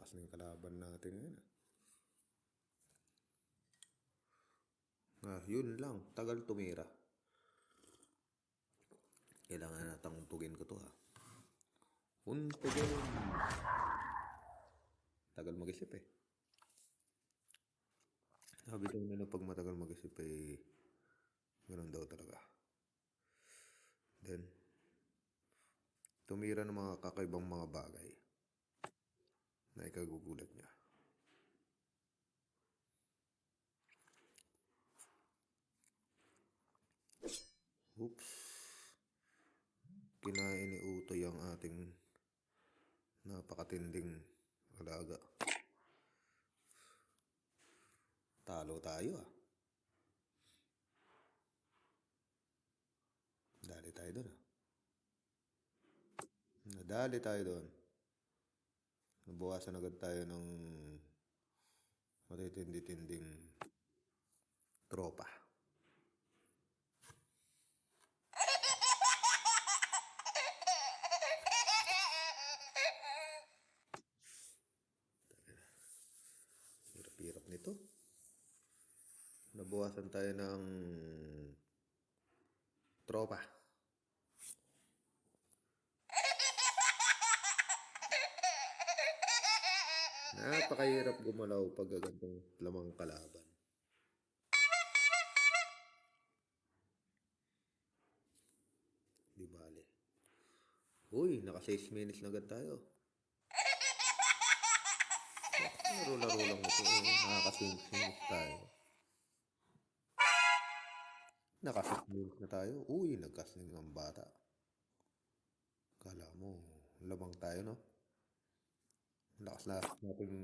Lakas ng kalaban natin ngayon. Yun lang. Tagal tumira. Kailangan natang untugin ko to ha. Untugin. Tagal mag-isip eh. Sabi daw nila pag matagal mag-isip eh, ganun daw talaga. Then, tumira ng mga kakaibang mga bagay na ikagugulat niya. Oops. Kinain ni Utoy ang ating napakatinding alaga. Talo tayo ah. Dali tayo doon ah. Nadali tayo doon. Nabawasan agad tayo ng matitindi-tinding tropa. Hirap-hirap nito. Nabawasan tayo ng tropa. Napakahirap gumalaw pag gantong lamang kalaban. Di bale. Uy, naka 6 minutes na agad tayo. Laro-laro lang ito. Nakaka 6 minutes tayo. Naka 6 minutes na tayo. Uy, nagkasling ng bata. Kala mo, lamang tayo no? Lakas natin